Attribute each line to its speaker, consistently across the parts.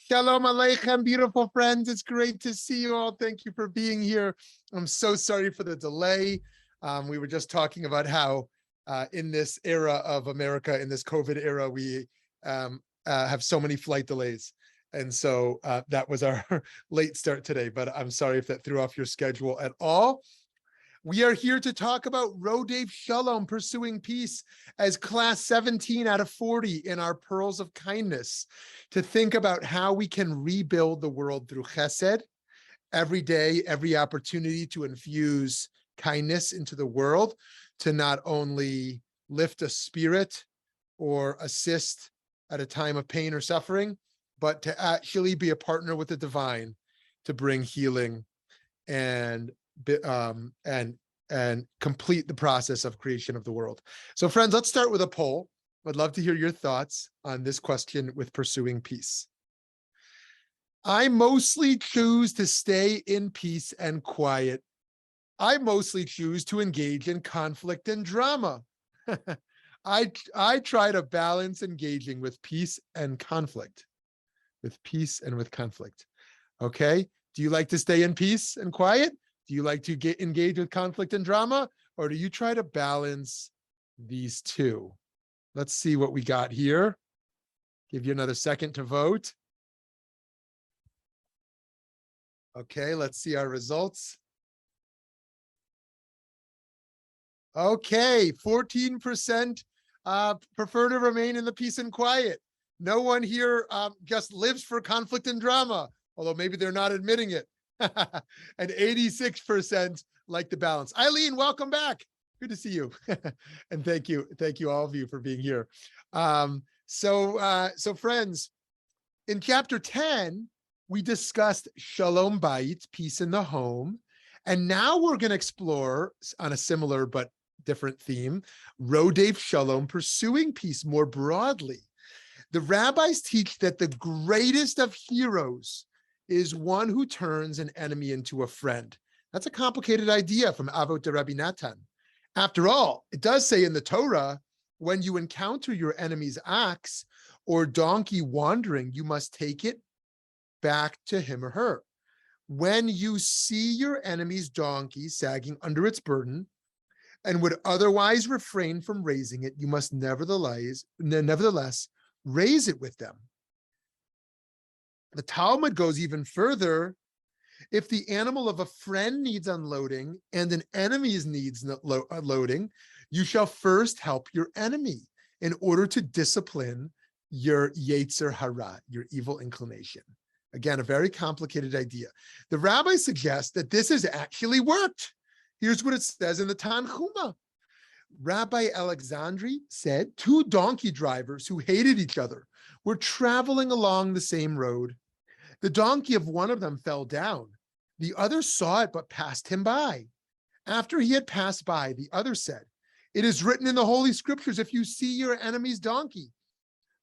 Speaker 1: Shalom Aleichem, beautiful friends. It's great to see you all. Thank you for being here. I'm so sorry for the delay. We were just talking about how in this era of America, in this COVID era, we have so many flight delays. And so that was our late start today, but I'm sorry if that threw off your schedule at all. We are here to talk about Rodeif Shalom, pursuing peace, as class 17 out of 40 in our Pearls of Kindness, to think about how we can rebuild the world through chesed, every day, every opportunity to infuse kindness into the world, to not only lift a spirit or assist at a time of pain or suffering, but to actually be a partner with the divine to bring healing and complete the process of creation of the world. So friends, let's start with a poll. I'd love to hear your thoughts on this question with pursuing peace. I mostly choose to stay in peace and quiet. I mostly choose to engage in conflict and drama. I try to balance engaging with peace and conflict. With peace and with conflict. Okay? Do you like to stay in peace and quiet? Do you like to get engaged with conflict and drama? Or do you try to balance these two? Let's see what we got here. Give you another second to vote. Okay, let's see our results. Okay, 14% prefer to remain in the peace and quiet. No one here just lives for conflict and drama, although maybe they're not admitting it. And 86% like the balance. Eileen, welcome back. Good to see you. And thank you all of you for being here. So friends, in chapter 10, we discussed Shalom Beit, peace in the home. And now we're going to explore, on a similar but different theme, Rodeif Shalom, pursuing peace more broadly. The rabbis teach that the greatest of heroes is one who turns an enemy into a friend. That's a complicated idea from Avot de Rabbi Natan. After all, it does say in the Torah, when you encounter your enemy's ox or donkey wandering, you must take it back to him or her. When you see your enemy's donkey sagging under its burden and would otherwise refrain from raising it, you must nevertheless raise it with them. The Talmud goes even further. If the animal of a friend needs unloading and an enemy's needs loading, you shall first help your enemy in order to discipline your Yetzer Hara, your evil inclination. Again, a very complicated idea. The rabbis suggest that this has actually worked. Here's what it says in the Tanchuma. Rabbi Alexandri said 2 donkey drivers who hated each other were traveling along the same road. The donkey of one of them fell down. The other saw it but passed him by. After he had passed by, the other said, "It is written in the Holy Scriptures, if you see your enemy's donkey."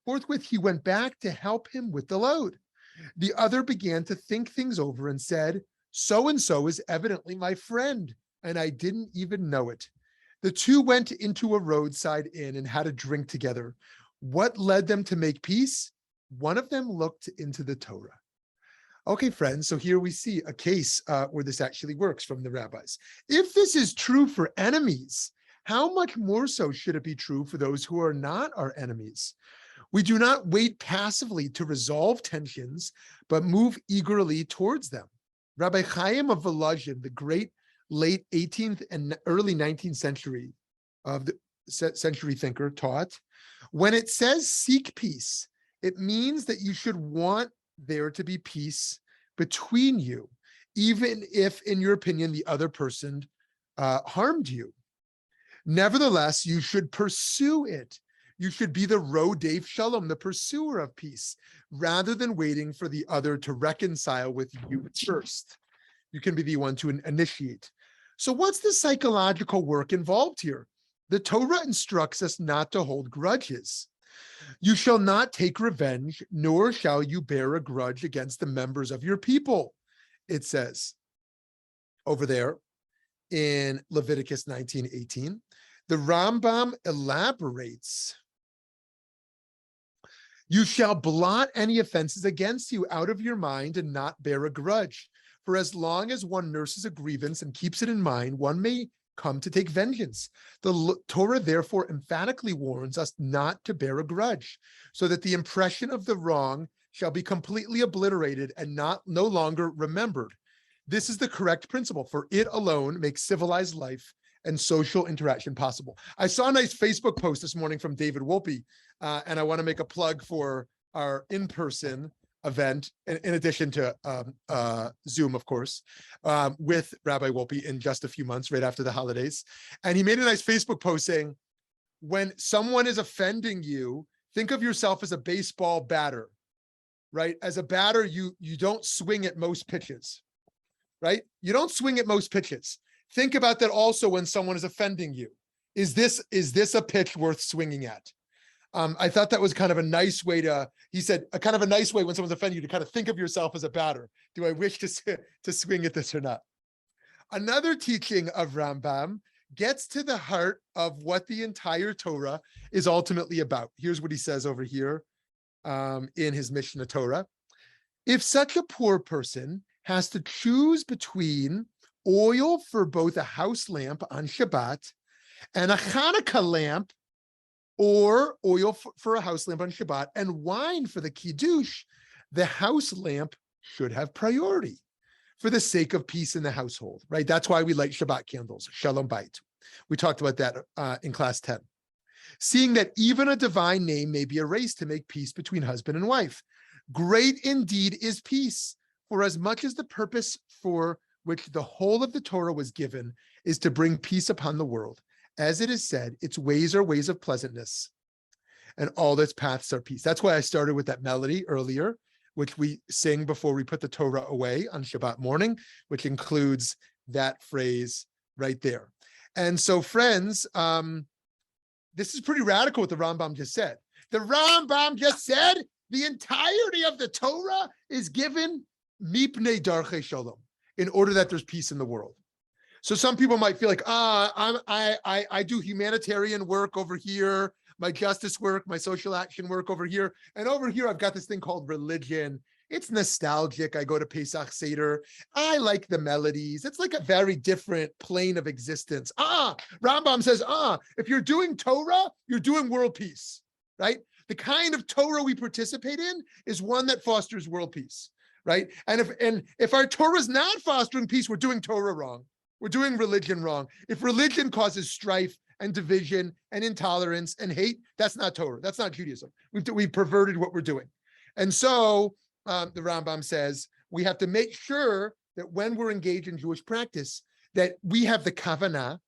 Speaker 1: Forthwith he went back to help him with the load. The other began to think things over and said, "So-and-so is evidently my friend, and I didn't even know it." The two went into a roadside inn and had a drink together. What led them to make peace? One of them looked into the Torah. Okay, friends, so here we see a case where this actually works from the rabbis. If this is true for enemies, how much more so should it be true for those who are not our enemies? We do not wait passively to resolve tensions, but move eagerly towards them. Rabbi Chaim of Volozhin, the great late 18th and early 19th century thinker, taught, when it says seek peace, it means that you should want there to be peace between you, even if, in your opinion, the other person harmed you. Nevertheless, you should pursue it. You should be the Rodeif Shalom, the pursuer of peace, rather than waiting for the other to reconcile with you first. You can be the one to initiate. So what's the psychological work involved here? The Torah instructs us not to hold grudges. You shall not take revenge, nor shall you bear a grudge against the members of your people, it says over there in Leviticus 19:18. The Rambam elaborates. You shall blot any offenses against you out of your mind and not bear a grudge. For as long as one nurses a grievance and keeps it in mind, one may come to take vengeance. The Torah therefore emphatically warns us not to bear a grudge, so that the impression of the wrong shall be completely obliterated and no longer remembered. This is the correct principle, for it alone makes civilized life and social interaction possible. I saw a nice Facebook post this morning from David Wolpe, and I want to make a plug for our in-person event, in addition to Zoom, of course, with Rabbi Wolpe in just a few months, right after the holidays. And he made a nice Facebook post saying, when someone is offending you, think of yourself as a baseball batter, right? As a batter, you don't swing at most pitches, right? You don't swing at most pitches. Think about that also when someone is offending you. Is this a pitch worth swinging at? I thought that was kind of a nice way he said, a kind of a nice way when someone's offending you to kind of think of yourself as a batter. Do I wish to swing at this or not? Another teaching of Rambam gets to the heart of what the entire Torah is ultimately about. Here's what he says over here in his Mishnah Torah. If such a poor person has to choose between oil for both a house lamp on Shabbat and a Hanukkah lamp, or oil for a house lamp on Shabbat and wine for the Kiddush, the house lamp should have priority for the sake of peace in the household, right? That's why we light Shabbat candles, Shalom Beit. We talked about that in class 10. Seeing that even a divine name may be erased to make peace between husband and wife. Great indeed is peace, for as much as the purpose for which the whole of the Torah was given is to bring peace upon the world. As it is said, its ways are ways of pleasantness, and all its paths are peace. That's why I started with that melody earlier, which we sing before we put the Torah away on Shabbat morning, which includes that phrase right there. And so, friends, this is pretty radical what the Rambam just said. The Rambam just said the entirety of the Torah is given mipnei darchei shalom, in order that there's peace in the world. So some people might feel like, I do humanitarian work over here, my justice work, my social action work over here. And over here, I've got this thing called religion. It's nostalgic. I go to Pesach Seder. I like the melodies. It's like a very different plane of existence. Rambam says, if you're doing Torah, you're doing world peace, right? The kind of Torah we participate in is one that fosters world peace, right? And if our Torah is not fostering peace, we're doing Torah wrong. We're doing religion wrong. If religion causes strife and division and intolerance and hate, that's not Torah. That's not Judaism. We've perverted what we're doing. And so the Rambam says we have to make sure that when we're engaged in Jewish practice, that we have the kavanah,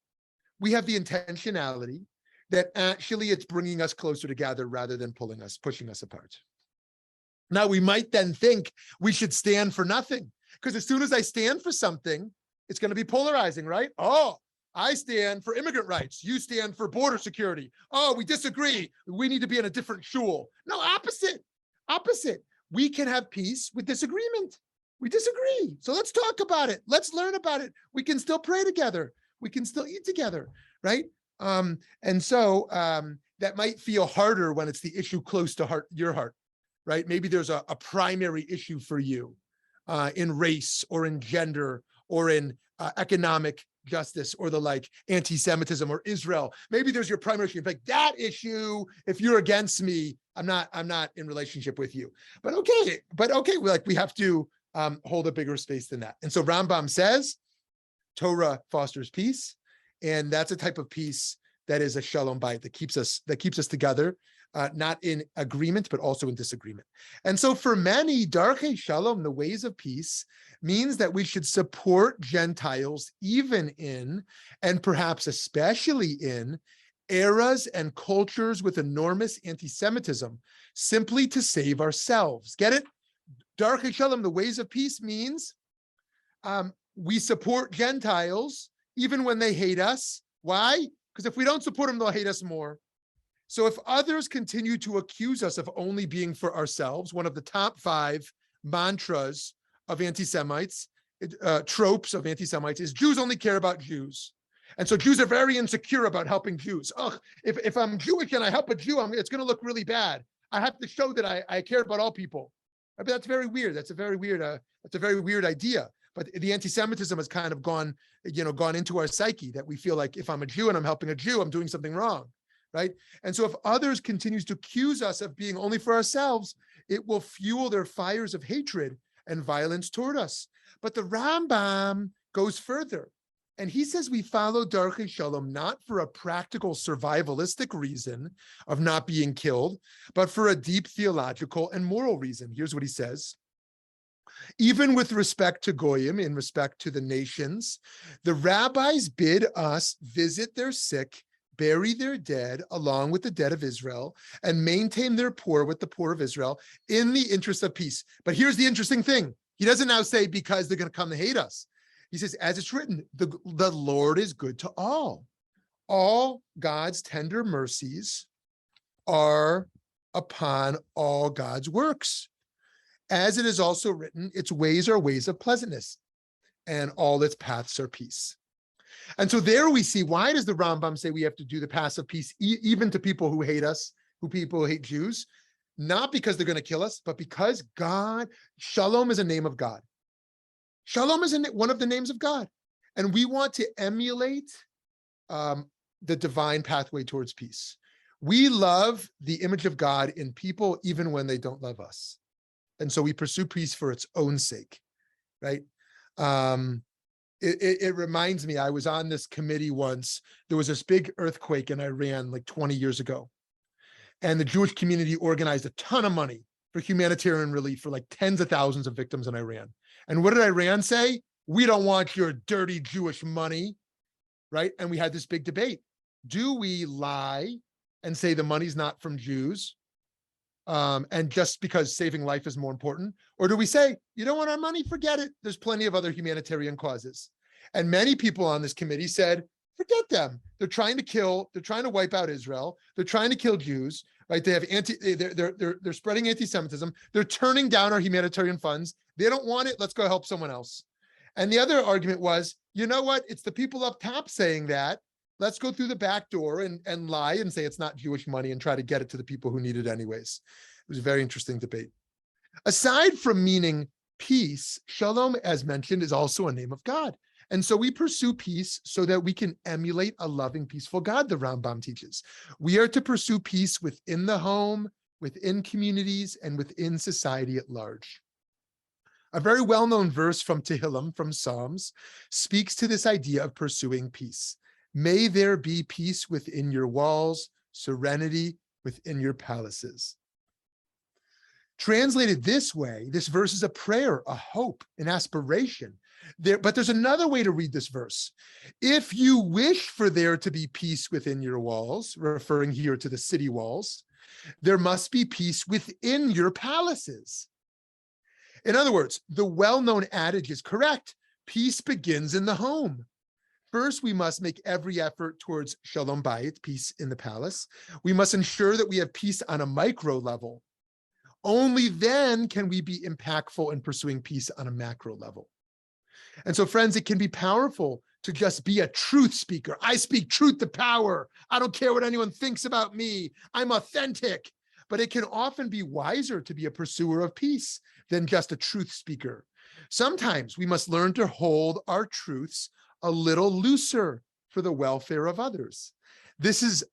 Speaker 1: we have the intentionality, that actually it's bringing us closer together rather than pushing us apart. Now, we might then think we should stand for nothing, because as soon as I stand for something, it's going to be polarizing, right? Oh, I stand for immigrant rights. You stand for border security. Oh, we disagree. We need to be in a different shul. No, opposite. We can have peace with disagreement. We disagree. So let's talk about it. Let's learn about it. We can still pray together. We can still eat together, right? And so that might feel harder when it's the issue close to your heart, right? Maybe there's a primary issue for you in race or in gender or in economic justice or the like, anti-Semitism or Israel. Maybe there's your primary issue. Like that issue, if you're against me, I'm not in relationship with you. But okay, we have to hold a bigger space than that. And so Rambam says, Torah fosters peace, and that's a type of peace that is a shalom bait that keeps us together, not in agreement, but also in disagreement. And so for many, darchei shalom, the ways of peace, means that we should support Gentiles even in, and perhaps especially in, eras and cultures with enormous anti-Semitism, simply to save ourselves. Get it? Darchei shalom, the ways of peace, means we support Gentiles even when they hate us. Why? Because if we don't support them, they'll hate us more. So if others continue to accuse us of only being for ourselves, one of the top 5 mantras of anti-Semites, tropes of anti-Semites, is Jews only care about Jews. And so Jews are very insecure about helping Jews. If I'm Jewish and I help a Jew, it's going to look really bad. I have to show that I care about all people. I mean, that's very weird. That's a very weird idea. But the anti-Semitism has kind of gone into our psyche, that we feel like if I'm a Jew and I'm helping a Jew, I'm doing something wrong, right? And so if others continues to accuse us of being only for ourselves, it will fuel their fires of hatred and violence toward us. But the Rambam goes further, and he says we follow Darkei Shalom not for a practical survivalistic reason of not being killed, but for a deep theological and moral reason. Here's what he says. Even with respect to Goyim, in respect to the nations, the rabbis bid us visit their sick, bury their dead along with the dead of Israel, and maintain their poor with the poor of Israel in the interest of peace. But here's the interesting thing. He doesn't now say because they're going to come to hate us. He says, as it's written, the Lord is good to all. All God's tender mercies are upon all God's works. As it is also written, its ways are ways of pleasantness, and all its paths are peace. And so there we see, why does the Rambam say we have to do the paths of peace even to people who hate us, people who hate Jews? Not because they're going to kill us, but because God, Shalom is a name of God. Shalom is one of the names of God. And we want to emulate the divine pathway towards peace. We love the image of God in people even when they don't love us. And so we pursue peace for its own sake, right? It reminds me, I was on this committee once. There was this big earthquake in Iran like 20 years ago. And the Jewish community organized a ton of money for humanitarian relief for like tens of thousands of victims in Iran. And what did Iran say? We don't want your dirty Jewish money, right? And we had this big debate. Do we lie and say the money's not from Jews? And just because saving life is more important? Or do we say, you don't want our money? Forget it. There's plenty of other humanitarian causes. And many people on this committee said, forget them. They're trying to wipe out Israel. They're trying to kill Jews, right? They have they're spreading anti-Semitism. They're turning down our humanitarian funds. They don't want it. Let's go help someone else. And the other argument was, you know what? It's the people up top saying that. Let's go through the back door and lie and say it's not Jewish money and try to get it to the people who need it anyways. It was a very interesting debate. Aside from meaning peace, Shalom, as mentioned, is also a name of God. And so we pursue peace so that we can emulate a loving, peaceful God, the Rambam teaches. We are to pursue peace within the home, within communities, and within society at large. A very well-known verse from Tehillim, from Psalms, speaks to this idea of pursuing peace. May there be peace within your walls, serenity within your palaces. Translated this way, this verse is a prayer, a hope, an aspiration. But there's another way to read this verse. If you wish for there to be peace within your walls, referring here to the city walls, there must be peace within your palaces. In other words, the well-known adage is correct. Peace begins in the home. First, we must make every effort towards Shalom Beit, peace in the palace. We must ensure that we have peace on a micro level. Only then can we be impactful in pursuing peace on a macro level. And so, friends, it can be powerful to just be a truth speaker. I speak truth to power. I don't care what anyone thinks about me. I'm authentic. But it can often be wiser to be a pursuer of peace than just a truth speaker. Sometimes we must learn to hold our truths a little looser for the welfare of others. This is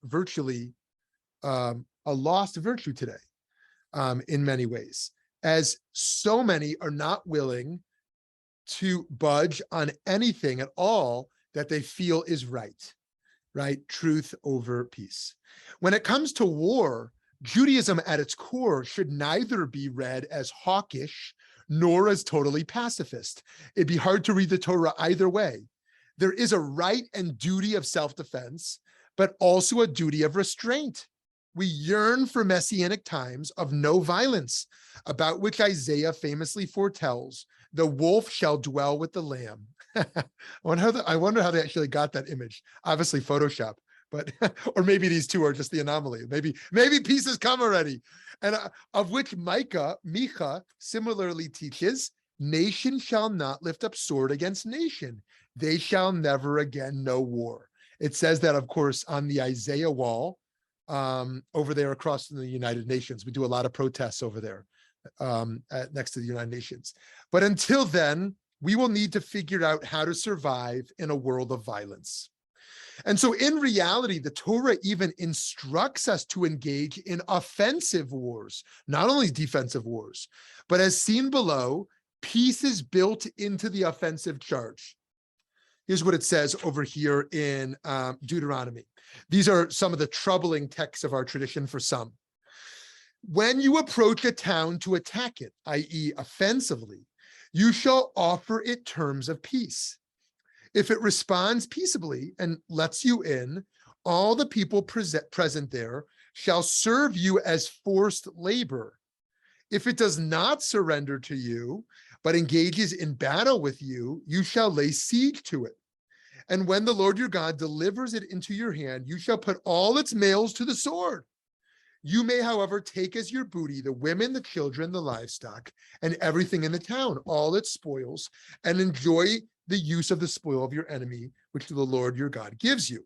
Speaker 1: virtually a lost virtue today in many ways, as so many are not willing to budge on anything at all that they feel is right? Truth over peace. When it comes to war, Judaism at its core should neither be read as hawkish nor as totally pacifist. It'd be hard to read the Torah either way. There is a right and duty of self-defense, but also a duty of restraint. We yearn for messianic times of no violence, about which Isaiah famously foretells, the wolf shall dwell with the lamb. I wonder how they actually got that image. Obviously Photoshop, but or maybe these two are just the anomaly. Maybe peace has come already. And of which Micha similarly teaches, nation shall not lift up sword against nation. They shall never again know war. It says that, of course, on the Isaiah wall over there across from the United Nations. We do a lot of protests over there next to the United Nations. But until then, we will need to figure out how to survive in a world of violence. And so in reality, the Torah even instructs us to engage in offensive wars, not only defensive wars, but as seen below, peace is built into the offensive charge. Here's what it says over here in Deuteronomy. These are some of the troubling texts of our tradition for some. When you approach a town to attack it, i.e. offensively, you shall offer it terms of peace. If it responds peaceably and lets you in, all the people present there shall serve you as forced labor. If it does not surrender to you, but engages in battle with you, you shall lay siege to it. And when the Lord your God delivers it into your hand, you shall put all its males to the sword. You may, however, take as your booty the women, the children, the livestock, and everything in the town, all its spoils, and enjoy the use of the spoil of your enemy, which the Lord your God gives you.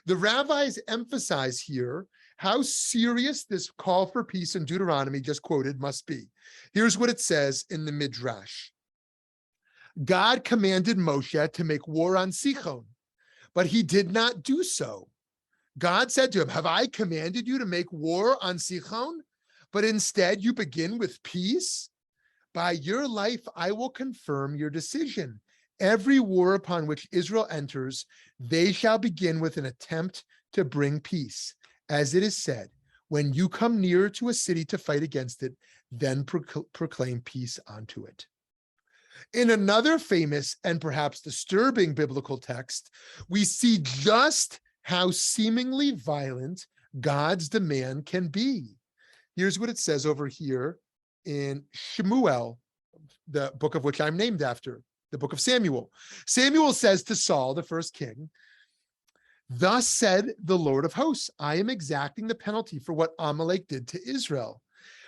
Speaker 1: The rabbis emphasize here how serious this call for peace in Deuteronomy just quoted must be. Here's what it says in the Midrash. God commanded Moshe to make war on Sichon, but he did not do so. God said to him, have I commanded you to make war on Sichon? But instead you begin with peace? By your life, I will confirm your decision. Every war upon which Israel enters, they shall begin with an attempt to bring peace. As it is said, when you come near to a city to fight against it, then proclaim peace unto it. In another famous and perhaps disturbing biblical text, we see just how seemingly violent God's demand can be. Here's what it says over here in Shmuel, the book of which I'm named after, the book of Samuel. Samuel says to Saul, the first king, thus said the Lord of hosts, I am exacting the penalty for what Amalek did to Israel,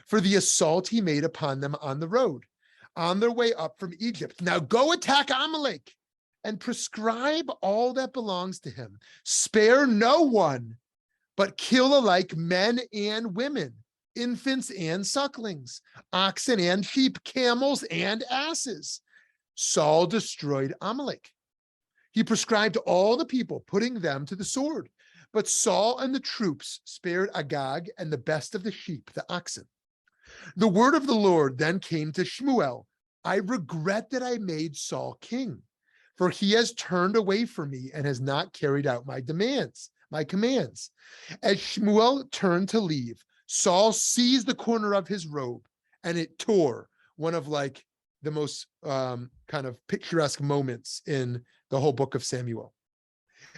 Speaker 1: for the assault he made upon them on the road, on their way up from Egypt. Now go attack Amalek and prescribe all that belongs to him. Spare no one, but kill alike men and women, infants and sucklings, oxen and sheep, camels and asses. Saul destroyed Amalek. He prescribed all the people, putting them to the sword. But Saul and the troops spared Agag and the best of the sheep, the oxen. The word of the Lord then came to Shmuel. I regret that I made Saul king, for he has turned away from me and has not carried out my commands. As Shmuel turned to leave, Saul seized the corner of his robe and it tore, one of like the most kind of picturesque moments in the whole book of Samuel.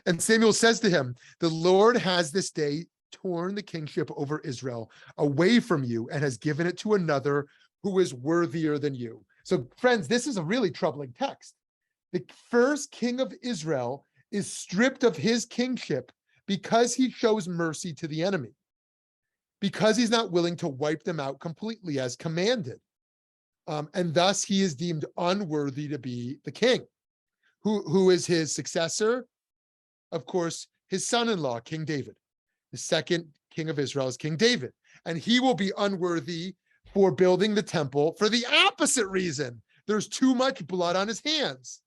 Speaker 1: And Samuel says to him, the Lord has this day torn the kingship over Israel away from you and has given it to another who is worthier than you. So friends, this is a really troubling text. The first king of Israel is stripped of his kingship because he shows mercy to the enemy, because he's not willing to wipe them out completely as commanded. And thus he is deemed unworthy to be the king. Who is his successor? Of course, his son-in-law, King David. The second king of Israel is King David. And he will be unworthy for building the temple for the opposite reason. There's too much blood on his hands.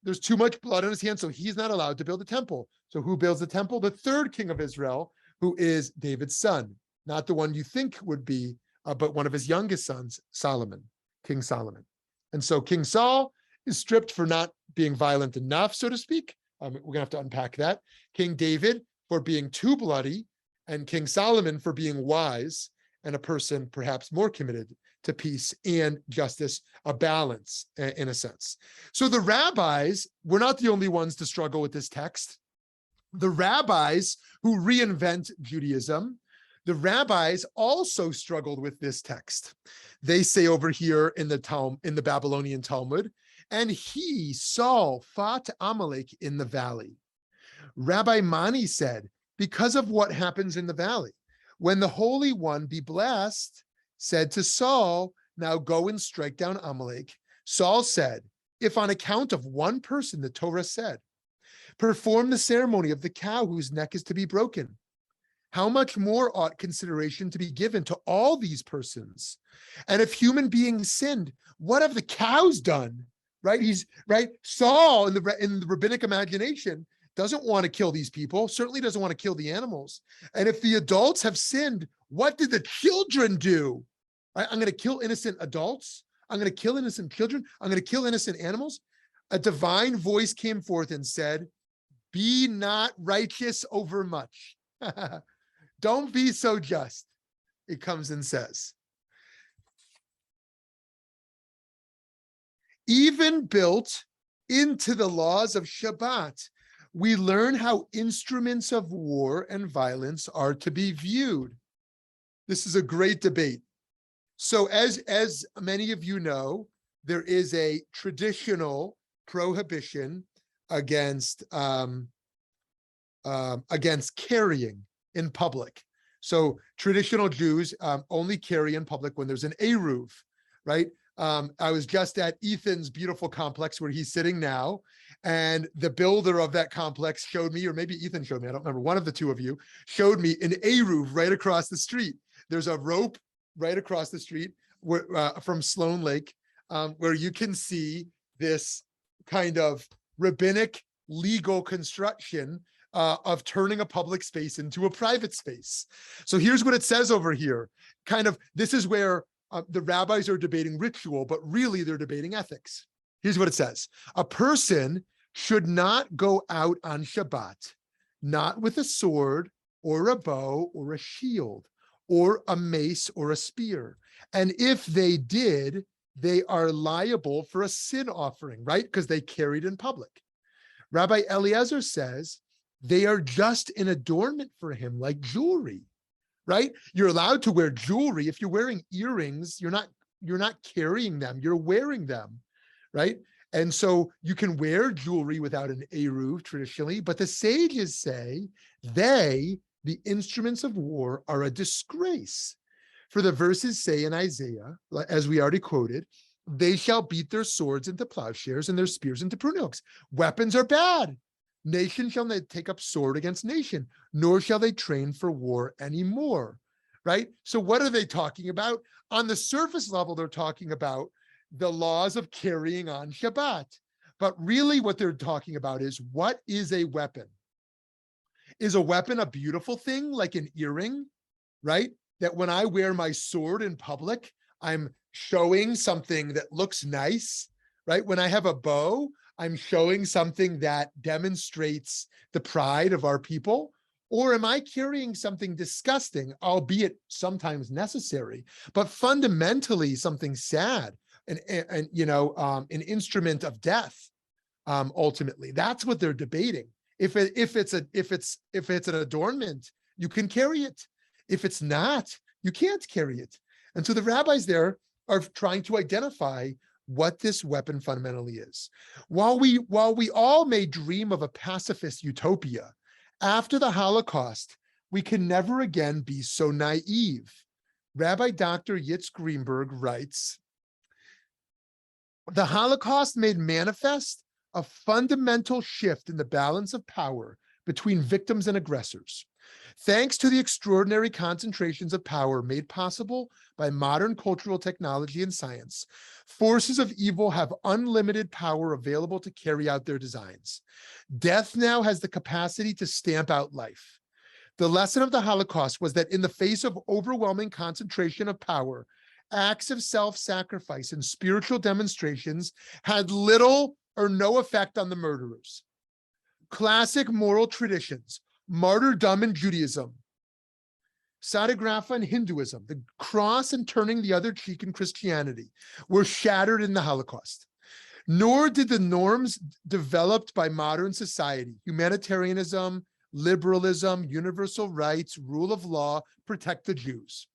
Speaker 1: There's too much blood on his hands, so he's not allowed to build a temple. So who builds the temple? The third king of Israel, who is David's son. Not the one you think would be, but one of his youngest sons, Solomon, King Solomon. And so King Saul is stripped for not being violent enough, so to speak. We're gonna have to unpack that. King David for being too bloody, and King Solomon for being wise and a person perhaps more committed to peace and justice, a balance in a sense. So the rabbis were not the only ones to struggle with this text. The rabbis who reinvent Judaism, the rabbis also struggled with this text. They say over here in the Babylonian Talmud, and he, Saul, fought Amalek in the valley. Rabbi Mani said, because of what happens in the valley, when the Holy One be blessed, said to Saul, now go and strike down Amalek. Saul said, if on account of one person, the Torah said, Perform the ceremony of the cow whose neck is to be broken. How much more ought consideration to be given to all these persons? And if human beings sinned, what have the cows done? Right? He's right. Saul in the rabbinic imagination doesn't want to kill these people, certainly doesn't want to kill the animals. And if the adults have sinned, what did the children do? Right? I'm going to kill innocent adults. I'm going to kill innocent children. I'm going to kill innocent animals. A divine voice came forth and said, be not righteous over much. Don't be so just. It comes and says, even built into the laws of Shabbat, we learn how instruments of war and violence are to be viewed. This is a great debate. So as many of you know, there is a traditional prohibition against carrying in public. So traditional Jews only carry in public when there's an eruv, right? I was just at Ethan's beautiful complex where he's sitting now, and the builder of that complex showed me, or maybe Ethan showed me, I don't remember, one of the two of you showed me an eruv right across the street. There's a rope right across the street where, from Sloan Lake, where you can see this kind of rabbinic legal construction of turning a public space into a private space. So here's what it says over here. Kind of, this is where the rabbis are debating ritual, but really they're debating ethics. Here's what it says. A person should not go out on Shabbat, not with a sword or a bow or a shield or a mace or a spear. And if they did, they are liable for a sin offering, right? Because they carried in public. Rabbi Eliezer says they are just an adornment for him, like jewelry, right? You're allowed to wear jewelry. If you're wearing earrings, you're not carrying them, you're wearing them, right? And so you can wear jewelry without an eruv traditionally, but the sages say the instruments of war, are a disgrace. For the verses say in Isaiah, as we already quoted, they shall beat their swords into plowshares and their spears into pruning hooks. Weapons are bad. Nation shall not take up sword against nation, nor shall they train for war anymore, right? So what are they talking about? On the surface level, they're talking about the laws of carrying on Shabbat. But really what they're talking about is, what is a weapon? Is a weapon a beautiful thing, like an earring, right? That when I wear my sword in public, I'm showing something that looks nice, right? When I have a bow, I'm showing something that demonstrates the pride of our people. Or am I carrying something disgusting, albeit sometimes necessary, but fundamentally something sad, and an instrument of death? Ultimately, that's what they're debating. If it's an adornment, you can carry it. If it's not, you can't carry it. And so the rabbis there are trying to identify what this weapon fundamentally is. While we all may dream of a pacifist utopia, after the Holocaust, we can never again be so naive. Rabbi Dr. Yitz Greenberg writes, the Holocaust made manifest a fundamental shift in the balance of power between victims and aggressors. Thanks to the extraordinary concentrations of power made possible by modern cultural technology and science, forces of evil have unlimited power available to carry out their designs. Death now has the capacity to stamp out life. The lesson of the Holocaust was that in the face of overwhelming concentration of power, acts of self-sacrifice and spiritual demonstrations had little or no effect on the murderers. Classic moral traditions, martyrdom in Judaism, satyagraha in Hinduism, the cross and turning the other cheek in Christianity, were shattered in the Holocaust. Nor did the norms developed by modern society, humanitarianism, liberalism, universal rights, rule of law, protect the Jews.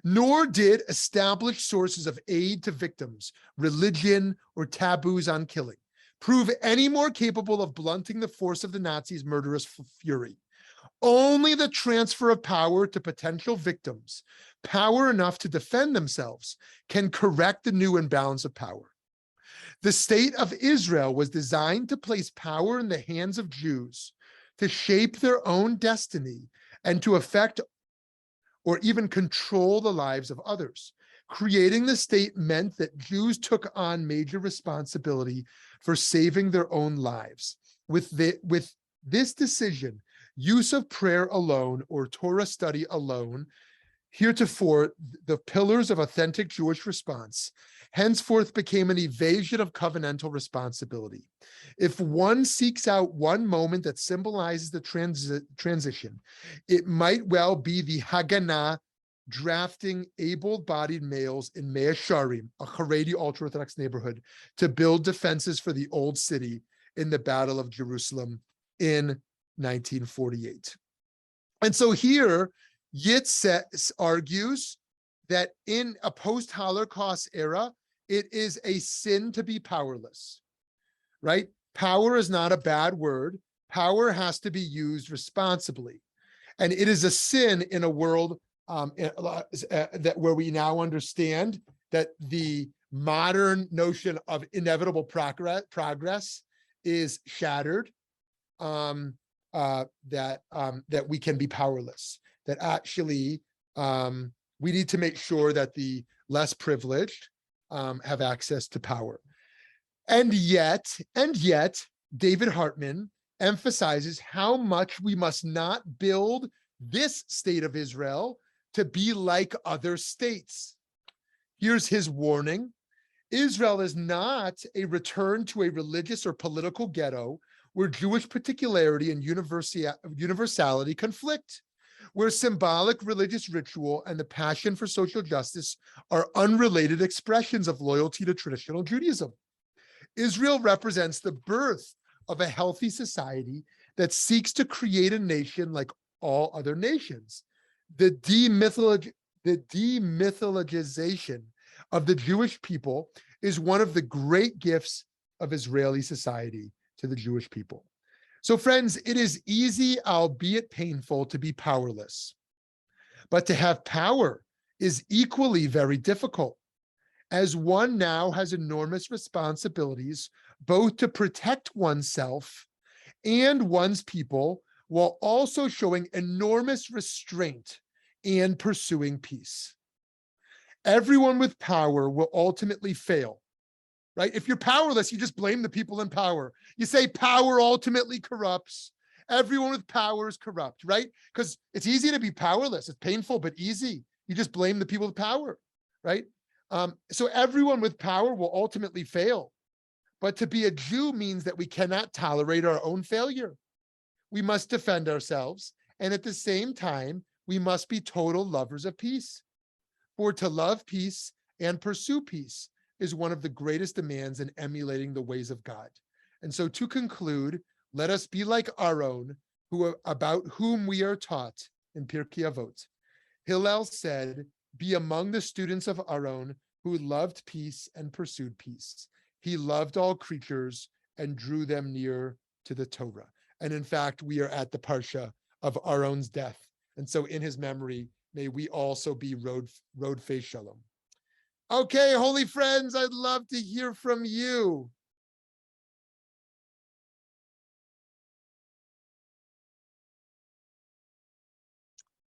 Speaker 1: Nor did established sources of aid to victims, religion, or taboos on killing prove any more capable of blunting the force of the Nazis' murderous fury. Only the transfer of power to potential victims, power enough to defend themselves, can correct the new imbalance of power. The state of Israel was designed to place power in the hands of Jews to shape their own destiny and to affect or even control the lives of others. Creating the state meant that Jews took on major responsibility for saving their own lives. With this decision, use of prayer alone or Torah study alone, heretofore the pillars of authentic Jewish response, henceforth became an evasion of covenantal responsibility. If one seeks out one moment that symbolizes the transition, it might well be the Haganah drafting able-bodied males in Mea Sharim, a Haredi ultra-Orthodox neighborhood, to build defenses for the old city in the Battle of Jerusalem in 1948. And so here, Yitz argues that in a post-Holocaust era, it is a sin to be powerless, right? Power is not a bad word. Power has to be used responsibly. And it is a sin in a world that where we now understand that the modern notion of inevitable progress is shattered, that we can be powerless, that actually we need to make sure that the less privileged have access to power. And yet, David Hartman emphasizes how much we must not build this state of Israel to be like other states. Here's his warning. Israel is not a return to a religious or political ghetto where Jewish particularity and universality conflict, where symbolic religious ritual and the passion for social justice are unrelated expressions of loyalty to traditional Judaism. Israel represents the birth of a healthy society that seeks to create a nation like all other nations. The demythologization of the Jewish people is one of the great gifts of Israeli society to the Jewish people. So friends, it is easy, albeit painful, to be powerless. But to have power is equally very difficult, as one now has enormous responsibilities, both to protect oneself and one's people, while also showing enormous restraint and pursuing peace. Everyone with power will ultimately fail, right? If you're powerless, you just blame the people in power. You say power ultimately corrupts. Everyone with power is corrupt, right? Because it's easy to be powerless. It's painful, but easy. You just blame the people with power, right? So everyone with power will ultimately fail. But to be a Jew means that we cannot tolerate our own failure. We must defend ourselves, and at the same time, we must be total lovers of peace. For to love peace and pursue peace is one of the greatest demands in emulating the ways of God. And so to conclude, let us be like Aaron, about whom we are taught in Pirkei Avot. Hillel said, "Be among the students of Aaron who loved peace and pursued peace. He loved all creatures and drew them near to the Torah." And in fact, we are at the Parsha of Aaron's death. And so in his memory, may we also be Rodeif Shalom. Okay, holy friends, I'd love to hear from you.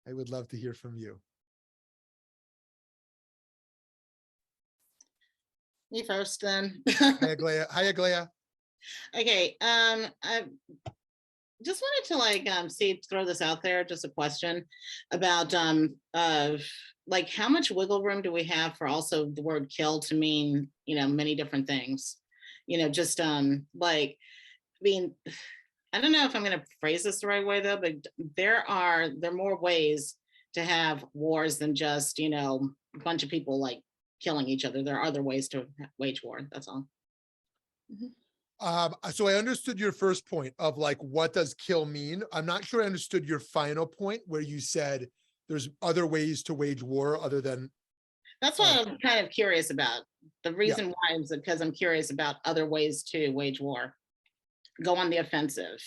Speaker 1: I would love to hear from you.
Speaker 2: Me first, then.
Speaker 1: Hi, Aglaia. Hi, Aglaia.
Speaker 2: Okay. I just wanted to throw this out there, just a question about like how much wiggle room do we have for also the word kill to mean, many different things, just like, I mean, I don't know if I'm going to phrase this the right way though, but there are more ways to have wars than just, a bunch of people like killing each other. There are other ways to wage war. That's all. Mm-hmm.
Speaker 1: So I understood your first point of like, what does kill mean? I'm not sure I understood your final point where you said there's other ways to wage war other than.
Speaker 2: That's what I'm kind of curious about. The reason why is because I'm curious about other ways to wage war. Go on the offensive.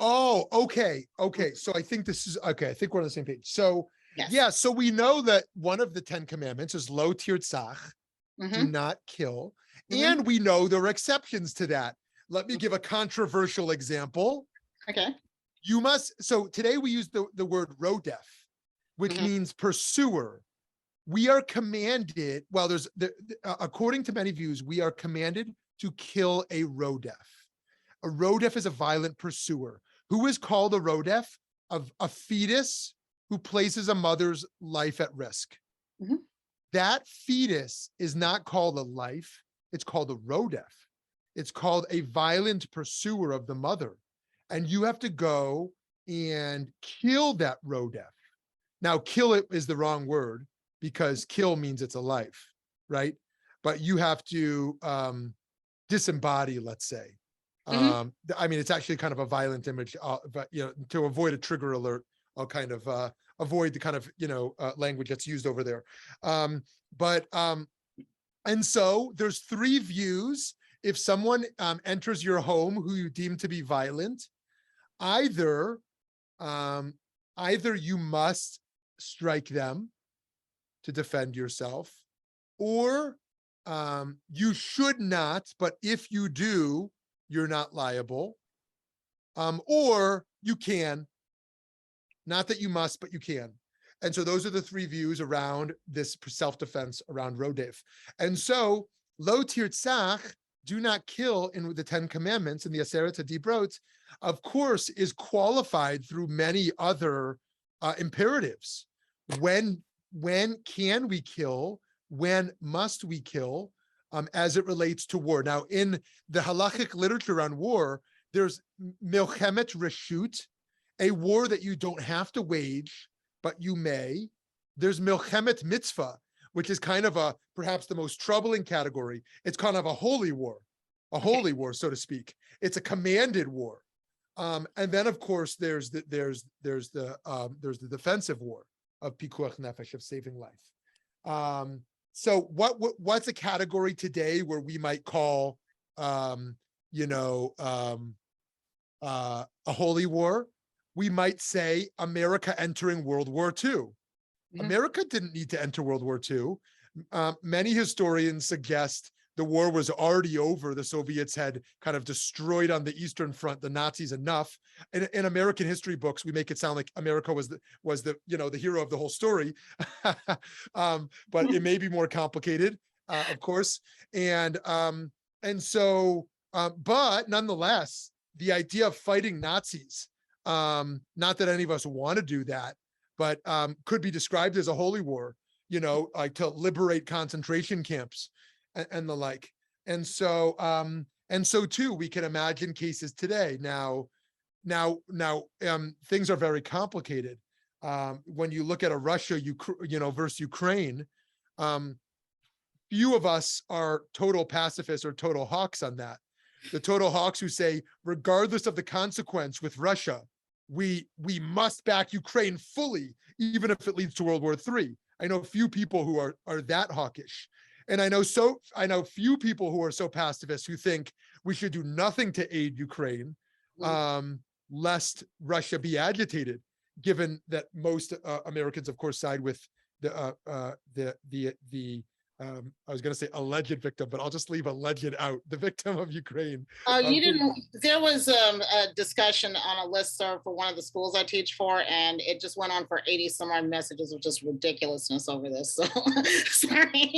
Speaker 1: Oh, okay. Okay. So I think this is, okay. I think we're on the same page. So
Speaker 2: yes.
Speaker 1: So we know that one of the 10 commandments is lo tirtzach, do not kill. And we know there are exceptions to that. Let me give a controversial example.
Speaker 2: Okay.
Speaker 1: So today we use the word Rodeif, which means pursuer. We are commanded, according to many views, we are commanded to kill a Rodeif. A Rodeif is a violent pursuer. Who is called a Rodeif? A fetus who places a mother's life at risk. That fetus is not called a life, it's called a Rodeif. It's called a violent pursuer of the mother. And you have to go and kill that Rodeif. Now, kill it is the wrong word because kill means it's a life, right? But you have to disembody, let's say. I mean, it's actually kind of a violent image, but to avoid a trigger alert, I'll kind of avoid the kind of language that's used over there. And so there's three views. If someone enters your home who you deem to be violent, either you must strike them to defend yourself, or you should not, but if you do, you're not liable, or you can. Not that you must, but you can. And so those are the three views around this self-defense around Rodeif. And so lo tirtzach, do not kill, in the 10 commandments in the Aseret HaDibrot, of course, is qualified through many other imperatives. When can we kill? When must we kill? As it relates to war. Now, in the halachic literature on war, there's milchemet reshut, a war that you don't have to wage, but you may. There's milchemet mitzvah, which is kind of perhaps the most troubling category. It's kind of a holy war, so to speak. It's a commanded war. And then, of course, there's the defensive war of pikuach nefesh, of saving life. So what's a category today where we might call, a holy war? We might say America entering World War II. America didn't need to enter World War II. Many historians suggest the war was already over. The Soviets had kind of destroyed on the Eastern Front the Nazis enough. In American history books, we make it sound like America was the hero of the whole story, but it may be more complicated, of course. And so, but nonetheless, the idea of fighting Nazis, not that any of us want to do that, but could be described as a holy war, like to liberate concentration camps and the like. And so too, we can imagine cases today. Now, things are very complicated. When you look at a Russia, versus Ukraine, few of us are total pacifists or total hawks on that. The total hawks who say, regardless of the consequence with Russia, we must back Ukraine fully, even if it leads to World War III. I know few people who are that hawkish. And I know few people who are so pacifist who think we should do nothing to aid Ukraine, lest Russia be agitated, given that most Americans, of course, side with the I was going to say alleged victim, but I'll just leave alleged out, the victim of Ukraine.
Speaker 2: There was a discussion on a listserv for one of the schools I teach for, and it just went on for 80 some odd messages of just ridiculousness over this. So sorry.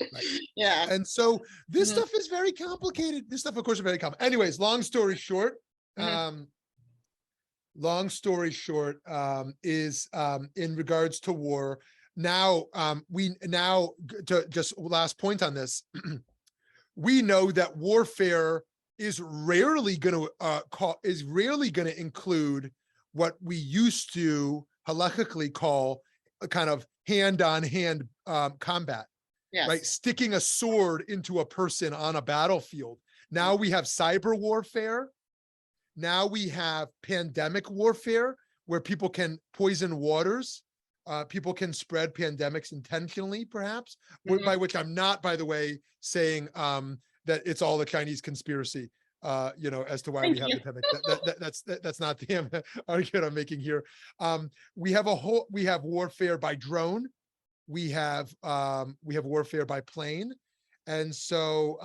Speaker 1: Right.
Speaker 2: Yeah.
Speaker 1: And so this stuff is very complicated. This stuff, of course, is very complicated. Anyways, long story short, is in regards to war. Now, just last point on this, we know that warfare is rarely going to include what we used to halachically call a kind of hand-on-hand combat,
Speaker 2: yes.
Speaker 1: Right? Sticking a sword into a person on a battlefield. Now we have cyber warfare. Now we have pandemic warfare, where people can poison waters. People can spread pandemics intentionally, perhaps, by which I'm not, by the way, saying that it's all a Chinese conspiracy, as to why we have the pandemic. That's not the argument I'm making here. We have warfare by drone. We have warfare by plane, And so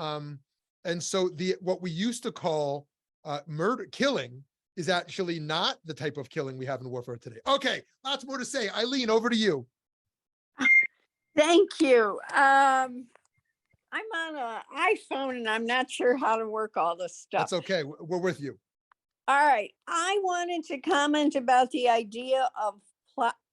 Speaker 1: what we used to call killing is actually not the type of killing we have in warfare today. Okay, lots more to say. Eileen, over to you.
Speaker 3: Thank you. I'm on an iPhone and I'm not sure how to work all this stuff.
Speaker 1: That's okay. We're with you.
Speaker 3: All right. I wanted to comment about the idea of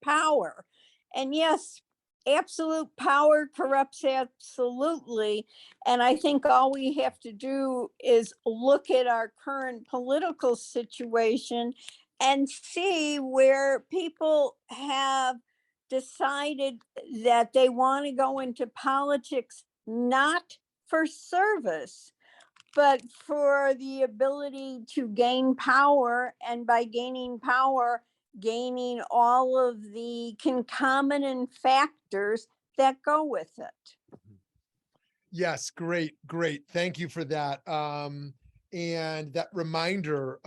Speaker 3: power. And yes, absolute power corrupts absolutely. And I think all we have to do is look at our current political situation and see where people have decided that they want to go into politics not for service, but for the ability to gain power, and by gaining power, gaining all of the concomitant factors that go with it.
Speaker 1: Yes, great. Thank you for that. And that reminder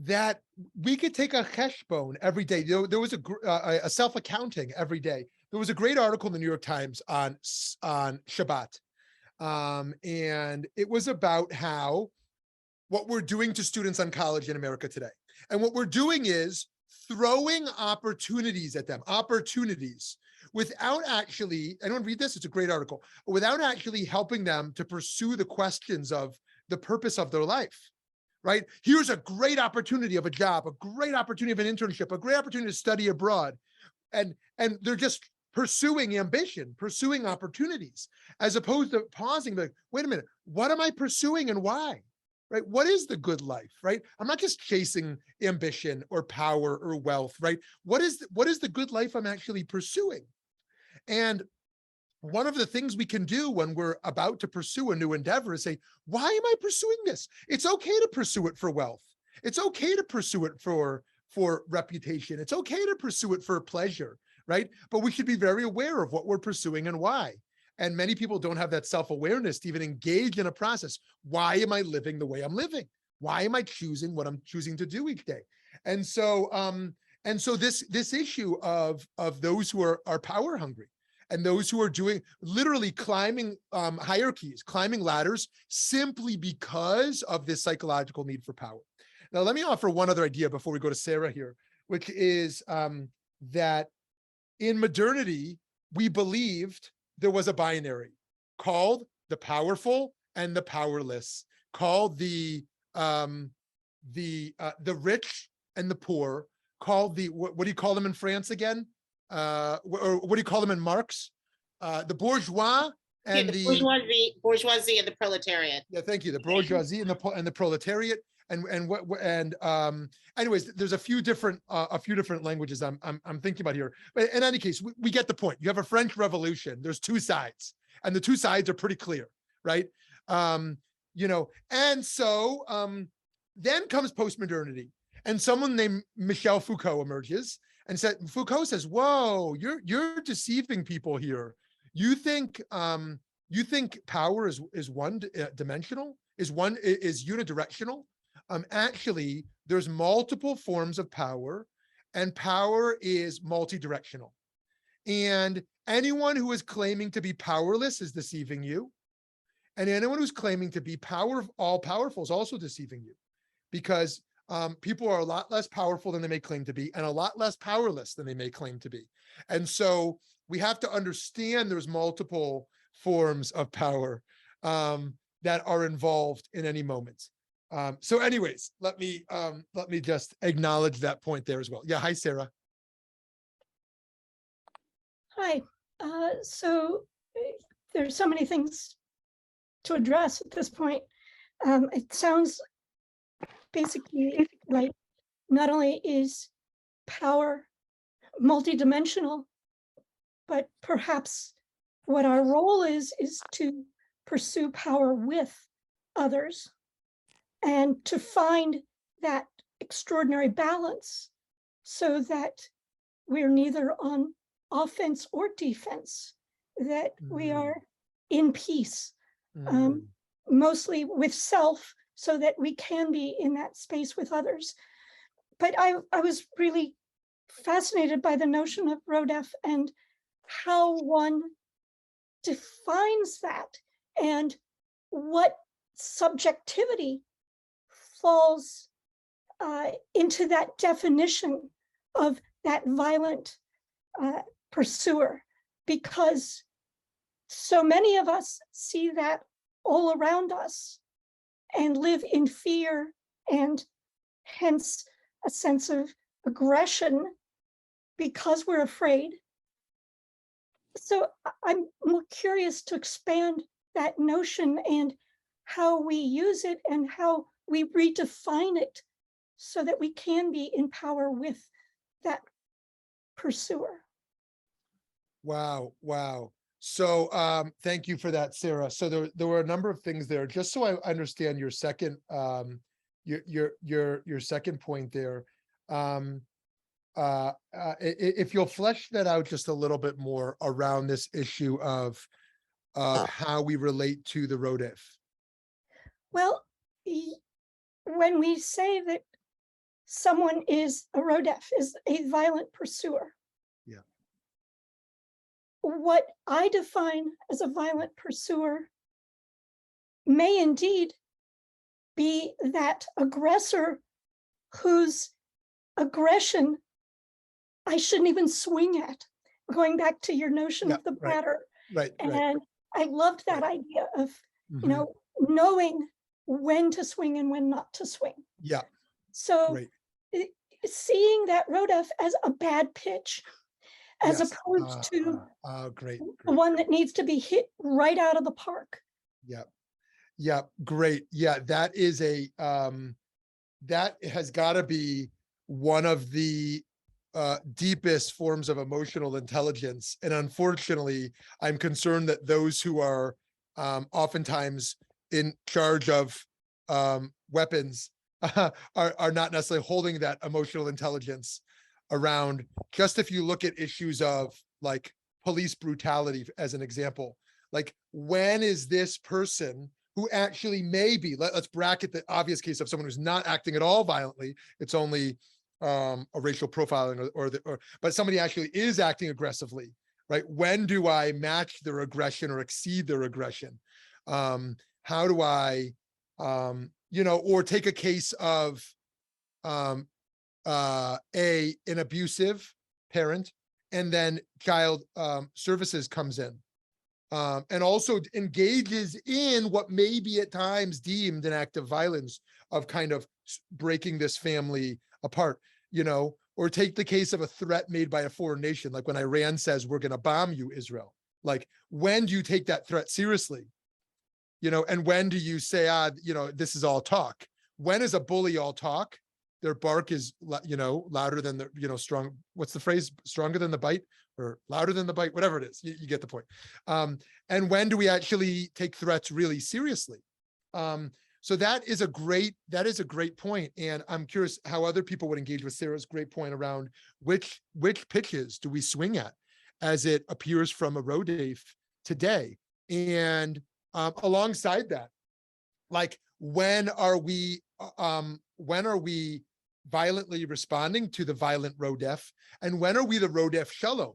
Speaker 1: that we could take a cheshbon every day. There was a self-accounting every day. There was a great article in the New York Times on Shabbat. And it was about what we're doing to students on college in America today. And what we're doing is throwing opportunities at them, without actually, anyone read this? It's a great article, without actually helping them to pursue the questions of the purpose of their life, right? Here's a great opportunity of a job, a great opportunity of an internship, a great opportunity to study abroad. And they're just pursuing ambition, pursuing opportunities, as opposed to pausing, like, wait a minute, what am I pursuing and why? Right? What is the good life, right? I'm not just chasing ambition or power or wealth, right? What is the good life I'm actually pursuing? And one of the things we can do when we're about to pursue a new endeavor is say, why am I pursuing this? It's okay to pursue it for wealth. It's okay to pursue it for reputation. It's okay to pursue it for pleasure, right? But we should be very aware of what we're pursuing and why. And many people don't have that self-awareness to even engage in a process. Why am I living the way I'm living? Why am I choosing what I'm choosing to do each day? And so this issue of those who are power hungry, and those who are literally climbing hierarchies, climbing ladders, simply because of this psychological need for power. Now, let me offer one other idea before we go to Sarah here, which is that in modernity, we believed there was a binary called the powerful and the powerless, called the rich and the poor, called what do you call them in France again? Or what do you call them in Marx? The bourgeois and
Speaker 2: the bourgeoisie and the proletariat.
Speaker 1: Yeah, thank you. The bourgeoisie and the proletariat. Anyways, there's a few different languages I'm thinking about here. But in any case, we get the point. You have a French Revolution. There's two sides, and the two sides are pretty clear, right? And so then comes postmodernity, and someone named Michel Foucault emerges. And Foucault says, "Whoa, you're deceiving people here. You think power is one dimensional, is unidirectional. Actually, there's multiple forms of power, and power is multi-directional. And anyone who is claiming to be powerless is deceiving you, and anyone who's claiming to be all powerful is also deceiving you, because." People are a lot less powerful than they may claim to be, and a lot less powerless than they may claim to be. And so we have to understand there's multiple forms of power that are involved in any moment. So anyways, let me just acknowledge that point there as well. Yeah, hi, Sarah.
Speaker 4: Hi. So there's so many things to address at this point. It sounds basically like not only is power multidimensional, but perhaps what our role is to pursue power with others and to find that extraordinary balance so that we're neither on offense or defense, that we are in peace, mostly with self, so that we can be in that space with others. But I was really fascinated by the notion of Rodeif and how one defines that and what subjectivity falls into that definition of that violent pursuer, because so many of us see that all around us and live in fear and hence a sense of aggression because we're afraid. So I'm more curious to expand that notion and how we use it and how we redefine it so that we can be in power with that pursuer.
Speaker 1: Wow. So thank you for that, Sarah. So there were a number of things there. Just so I understand your second your second point there. If you'll flesh that out just a little bit more around this issue of how we relate to the Rodeif.
Speaker 4: Well, when we say that someone is a Rodeif, is a violent pursuer,
Speaker 1: yeah,
Speaker 4: what I define as a violent pursuer may indeed be that aggressor whose aggression I shouldn't even swing at. Going back to your notion of the bladder.
Speaker 1: Right.
Speaker 4: And I loved that idea of, knowing when to swing and when not to swing.
Speaker 1: Yeah.
Speaker 4: So seeing that Rodeif as a bad pitch, as opposed to
Speaker 1: great.
Speaker 4: one that needs to be hit right out of the park.
Speaker 1: Yeah, great. Yeah, that is that has got to be one of the deepest forms of emotional intelligence. And unfortunately, I'm concerned that those who are oftentimes in charge of weapons are not necessarily holding that emotional intelligence around. Just if you look at issues of like police brutality as an example, like when is this person who actually may be, let's bracket the obvious case of someone who's not acting at all violently, it's only a racial profiling but somebody actually is acting aggressively, right? When do I match their aggression or exceed their aggression? How do I, or take a case of an abusive parent, and then child services comes in and also engages in what may be at times deemed an act of violence of kind of breaking this family apart, or take the case of a threat made by a foreign nation, like when Iran says, we're going to bomb you, Israel. Like, when do you take that threat seriously? And when do you say, this is all talk? When is a bully all talk? Their bark is, louder than the, strong. What's the phrase? Stronger than the bite, or louder than the bite, whatever it is. You get the point. And when do we actually take threats really seriously? So that is a great point. And I'm curious how other people would engage with Sarah's great point around which pitches do we swing at as it appears from a Rodeif today. And alongside that, like, when are we violently responding to the violent Rodeif, and when are we the Rodeif Shalom?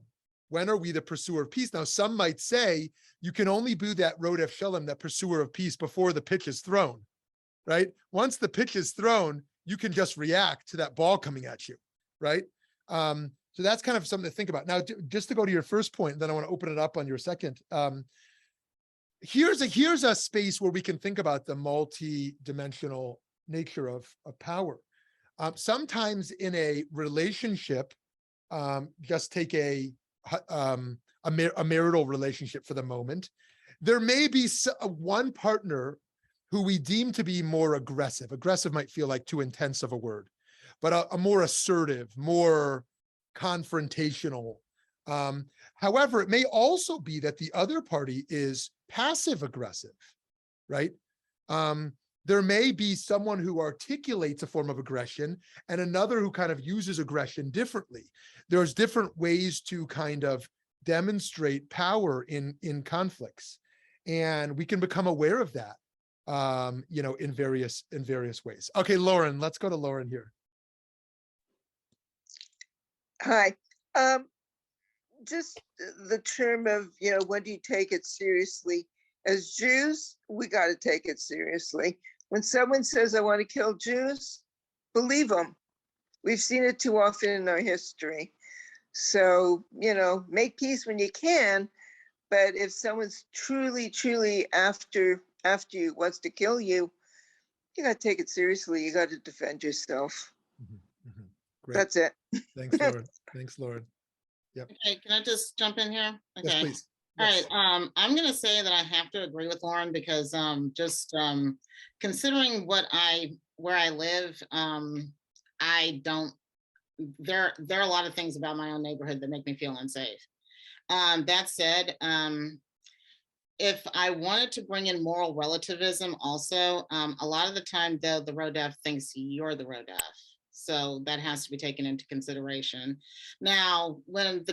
Speaker 1: When are we the pursuer of peace? Now, some might say you can only be that Rodeif Shalom, that pursuer of peace, before the pitch is thrown, right? Once the pitch is thrown, you can just react to that ball coming at you, right? So that's kind of something to think about. Now, just to go to your first point, then I want to open it up on your second. Here's a space where we can think about the multi-dimensional nature of power. Sometimes in a relationship, just take a marital relationship for the moment, there may be one partner who we deem to be more aggressive. Aggressive might feel like too intense of a word, but a more assertive, more confrontational. However, it may also be that the other party is passive aggressive, right? There may be someone who articulates a form of aggression and another who kind of uses aggression differently. There's different ways to kind of demonstrate power in conflicts, and we can become aware of that, in various ways. Okay, Lauren, let's go to Lauren here.
Speaker 5: Hi. just the term of, when do you take it seriously? As Jews, we got to take it seriously. When someone says, I want to kill Jews, believe them. We've seen it too often in our history. So, make peace when you can. But if someone's truly, truly after you, wants to kill you, you got to take it seriously. You got to defend yourself.
Speaker 1: Great.
Speaker 5: That's it.
Speaker 1: Thanks, Lauren. Thanks, Lauren. Yep.
Speaker 2: Okay, can I just jump in here? Okay.
Speaker 1: Yes, please.
Speaker 2: All
Speaker 1: Yes.
Speaker 2: right, I'm gonna say that I have to agree with Lauren because considering where I live, I don't, there are a lot of things about my own neighborhood that make me feel unsafe. That said, if I wanted to bring in moral relativism also, a lot of the time though, the Rodeif thinks you're the Rodeif. So that has to be taken into consideration. Now, when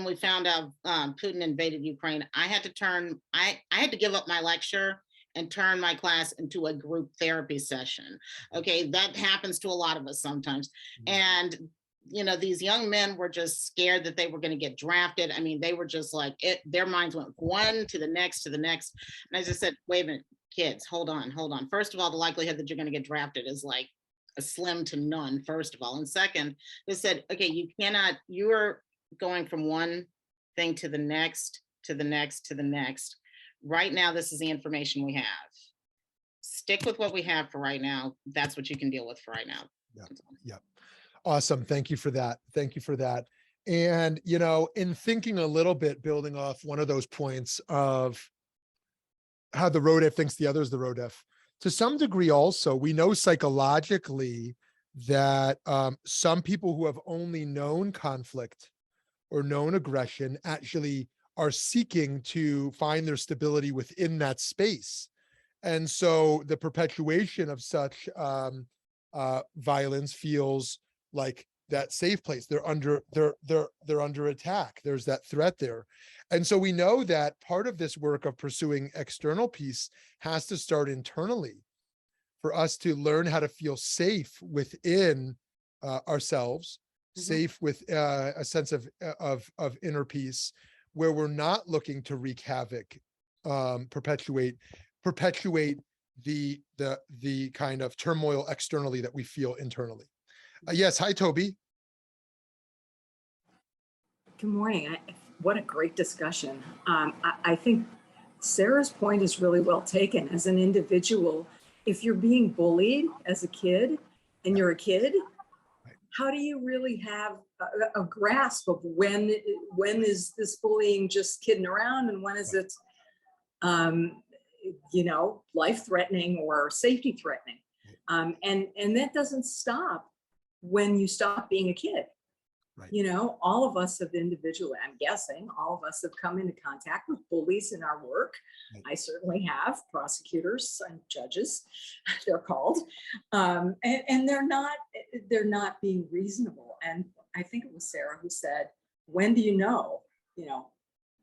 Speaker 2: we found out Putin invaded Ukraine, I had to give up my lecture and turn my class into a group therapy session. Okay, that happens to a lot of us sometimes. And these young men were just scared that they were going to get drafted. I mean, they were just like, their minds went one to the next to the next. And I just said, wait a minute, kids, hold on. First of all, the likelihood that you're going to get drafted is like a slim to none, first of all. And second, they said, okay, you are going from one thing to the next, to the next, to the next. Right now, this is the information we have. Stick with what we have for right now. That's what you can deal with for right now.
Speaker 1: Yeah. Awesome. Thank you for that. Thank you for that. And, in thinking a little bit, building off one of those points of how the Rodeif thinks the other is the Rodeif, to some degree also, we know psychologically that some people who have only known conflict or known aggression actually are seeking to find their stability within that space. And so the perpetuation of such violence feels like that safe place. They're under attack. There's that threat there. And so we know that part of this work of pursuing external peace has to start internally for us to learn how to feel safe within ourselves, safe with a sense of inner peace, where we're not looking to wreak havoc, perpetuate the kind of turmoil externally that we feel internally. Yes, hi, Toby.
Speaker 6: Good morning. What a great discussion. I think Sarah's point is really well taken. As an individual, if you're being bullied as a kid and you're a kid, how do you really have a grasp of when is this bullying just kidding around and when is it, life-threatening or safety-threatening? And that doesn't stop when you stop being a kid. Right. All of us have individually, I'm guessing, all of us have come into contact with bullies in our work. Right. I certainly have, prosecutors and judges, they're called. And they're not being reasonable. And I think it was Sarah who said, when do you know?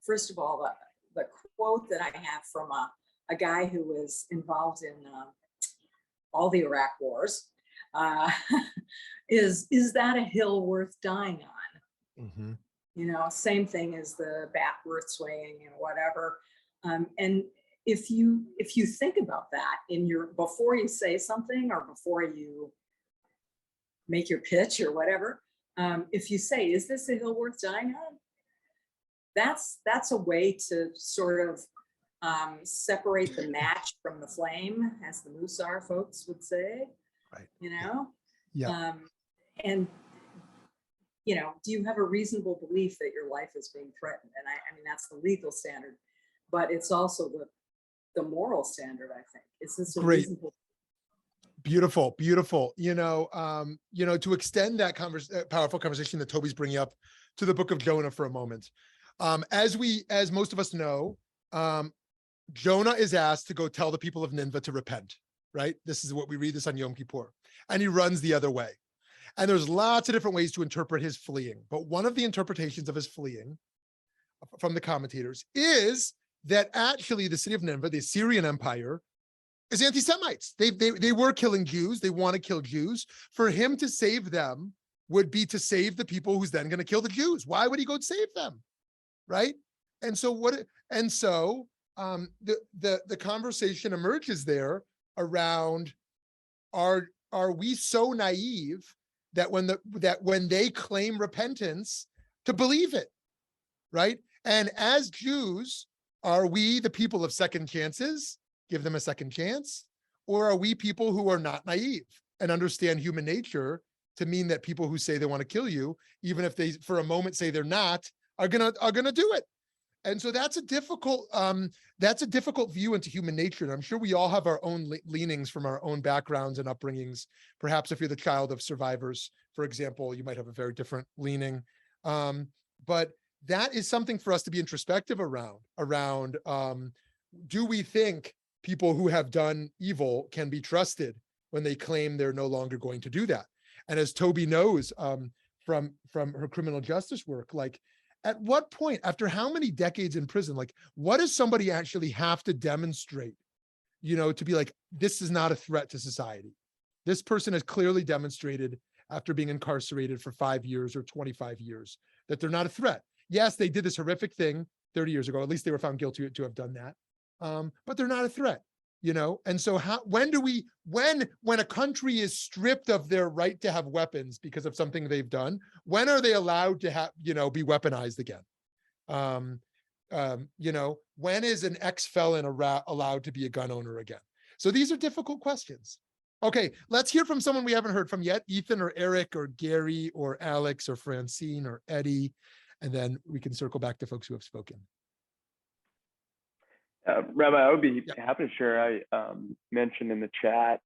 Speaker 6: First of all, the quote that I have from a guy who was involved in all the Iraq wars, is that a hill worth dying on? Mm-hmm. Same thing as the bat worth swaying and whatever. And if you think about that before you say something or before you make your pitch or whatever, if you say, is this a hill worth dying on? That's a way to sort of separate the match from the flame, as the Musar folks would say. Right. Yeah. And do you have a reasonable belief that your life is being threatened? And I mean that's the legal standard, but it's also the moral standard. I think is this a reasonable?
Speaker 1: Beautiful. To extend that powerful conversation that Toby's bringing up to the book of Jonah for a moment, as most of us know, Jonah is asked to go tell the people of Nineveh to repent. Right? This is what we read this on Yom Kippur. And he runs the other way. And there's lots of different ways to interpret his fleeing. But one of the interpretations of his fleeing from the commentators is that actually the city of Nineveh, the Assyrian Empire, is anti-Semites. They were killing Jews. They want to kill Jews. For him to save them, would be to save the people who's then going to kill the Jews. Why would he go save them? Right? And so the conversation emerges there around, are we so naive that when they claim repentance, to believe it, right? And as Jews, are we the people of second chances? Give them a second chance? Or are we people who are not naive and understand human nature to mean that people who say they want to kill you, even if they for a moment say they're not, are gonna do it? And so that's a difficult view into human nature. And I'm sure we all have our own leanings from our own backgrounds and upbringings. Perhaps if you're the child of survivors, for example, you might have a very different leaning. But that is something for us to be introspective around do we think people who have done evil can be trusted when they claim they're no longer going to do that? And as Toby knows from her criminal justice work, like, at what point, after how many decades in prison, like, what does somebody actually have to demonstrate, to be like, this is not a threat to society? This person has clearly demonstrated after being incarcerated for 5 years or 25 years that they're not a threat. Yes, they did this horrific thing 30 years ago. At least they were found guilty to have done that. But they're not a threat, And so when a country is stripped of their right to have weapons because of something they've done, when are they allowed to have, be weaponized again? When is an ex-felon allowed to be a gun owner again? So these are difficult questions. Okay, let's hear from someone we haven't heard from yet, Ethan or Eric or Gary or Alex or Francine or Eddie, and then we can circle back to folks who have spoken.
Speaker 7: Rabbi, I would be happy to share. I mentioned in the chat,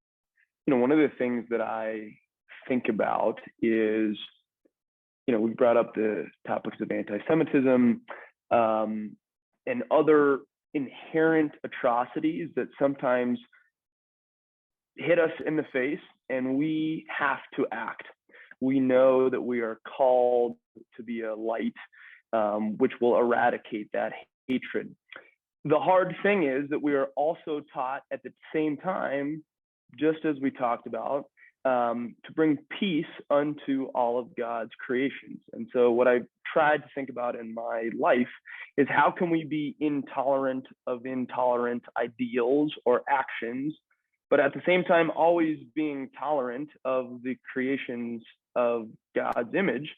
Speaker 7: one of the things that I think about is, we brought up the topics of anti-Semitism and other inherent atrocities that sometimes hit us in the face, and we have to act. We know that we are called to be a light, which will eradicate that hatred. The hard thing is that we are also taught at the same time, just as we talked about, to bring peace unto all of God's creations. And so what I've tried to think about in my life is, how can we be intolerant of intolerant ideals or actions, but at the same time always being tolerant of the creations of God's image,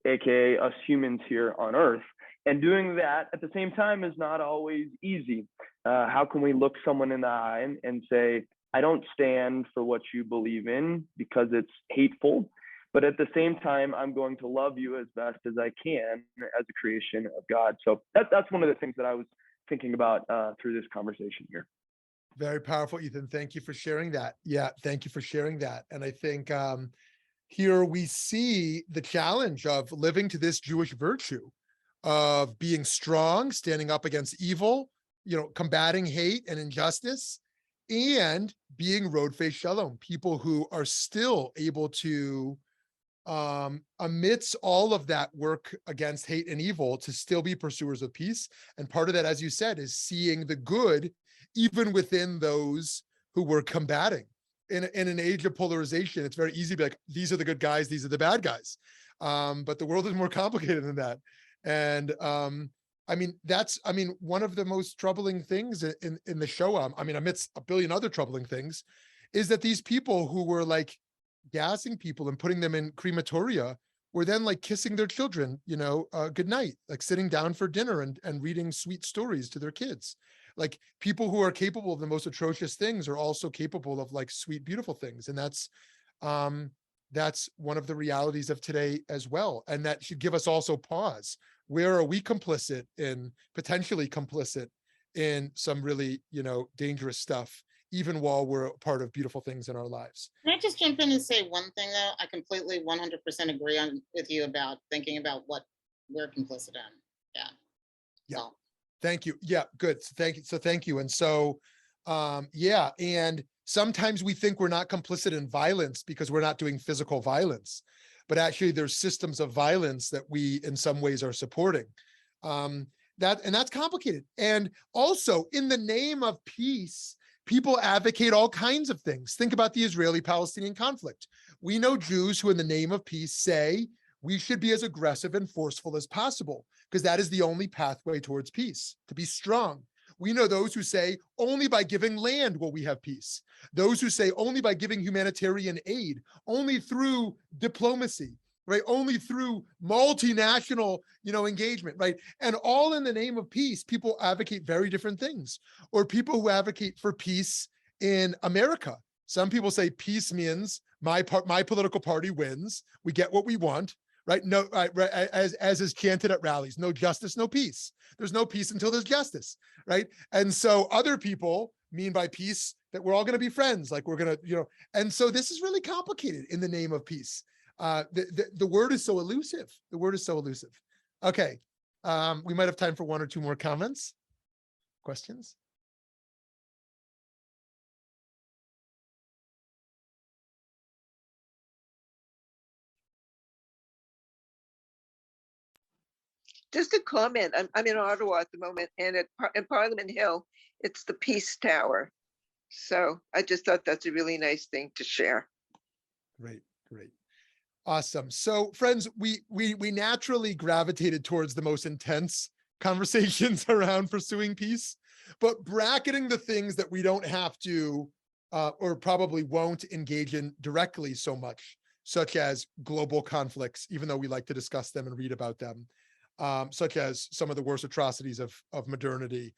Speaker 7: aka us humans here on earth. And doing that at the same time is not always easy. How can we look someone in the eye and say, I don't stand for what you believe in because it's hateful, but at the same time, I'm going to love you as best as I can as a creation of God. So that's one of the things that I was thinking about through this conversation here.
Speaker 1: Very powerful, Ethan. Thank you for sharing that. Yeah, thank you for sharing that. And I think here we see the challenge of living to this Jewish virtue of being strong, standing up against evil, combating hate and injustice, and being road-faced Shalom, people who are still able to, amidst all of that work against hate and evil, to still be pursuers of peace. And part of that, as you said, is seeing the good even within those who we're combating. In an age of polarization, it's very easy to be like, these are the good guys, these are the bad guys. But the world is more complicated than that. And one of the most troubling things in the Shoah, amidst a billion other troubling things, is that these people who were like gassing people and putting them in crematoria were then like kissing their children, goodnight, like sitting down for dinner and reading sweet stories to their kids. Like, people who are capable of the most atrocious things are also capable of like sweet, beautiful things. And that's one of the realities of today as well. And that should give us also pause. Where are we potentially complicit in some really, dangerous stuff, even while we're part of beautiful things in our lives?
Speaker 2: Can I just jump in and say one thing, though? I completely 100% agree with you about thinking about what we're complicit in. Yeah. So.
Speaker 1: Thank you. Yeah, good. So thank you. And so, and sometimes we think we're not complicit in violence because we're not doing physical violence, but actually there's systems of violence that we in some ways are supporting. That's complicated. And also, in the name of peace, People advocate all kinds of things. Think about the Israeli-Palestinian conflict. We know Jews who in the name of peace say we should be as aggressive and forceful as possible because that is the only pathway towards peace, to be strong. We know those who say only by giving land will we have peace. Those who say only by giving humanitarian aid, only through diplomacy, right? Only through multinational, engagement, right? And all in the name of peace, people advocate very different things. Or people who advocate for peace in America. Some people say peace means my political party wins. We get what we want, right? No, right, as is chanted at rallies, no justice, no peace. There's no peace until there's justice, right? And so other people mean by peace that we're all going to be friends, like we're going to, and so this is really complicated in the name of peace. The word is so elusive. The word is so elusive. Okay. We might have time for one or two more comments, questions.
Speaker 5: Just a comment. I'm in Ottawa at the moment, and in Parliament Hill, it's the Peace Tower. So I just thought that's a really nice thing to share.
Speaker 1: Great. Awesome. So friends, we naturally gravitated towards the most intense conversations around pursuing peace, but bracketing the things that we don't have to or probably won't engage in directly so much, such as global conflicts, even though we like to discuss them and read about them, such as some of the worst atrocities of modernity.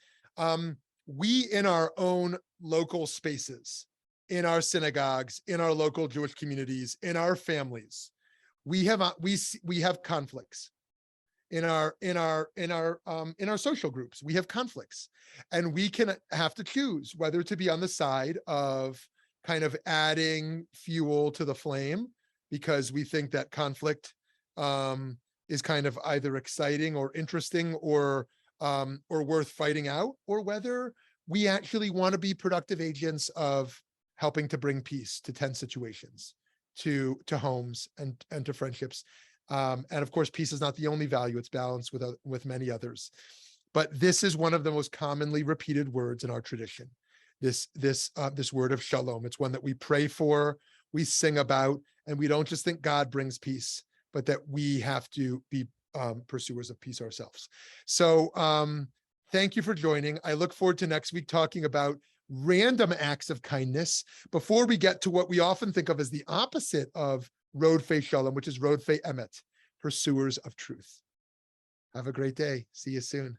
Speaker 1: We in our own local spaces, in our synagogues, in our local Jewish communities, in our families, we have conflicts. In our social groups, we have conflicts, and we can have to choose whether to be on the side of kind of adding fuel to the flame because we think that conflict is kind of either exciting or interesting or worth fighting out, or whether we actually want to be productive agents of helping to bring peace to tense situations, to homes and to friendships. And of course, peace is not the only value, it's balanced with many others. But this is one of the most commonly repeated words in our tradition, this word of shalom. It's one that we pray for, we sing about, and we don't just think God brings peace, but that we have to be pursuers of peace ourselves. So thank you for joining. I look forward to next week talking about random acts of kindness before we get to what we often think of as the opposite of Rodeif Shalom, which is Rodeif Emet, pursuers of truth. Have a great day. See you soon.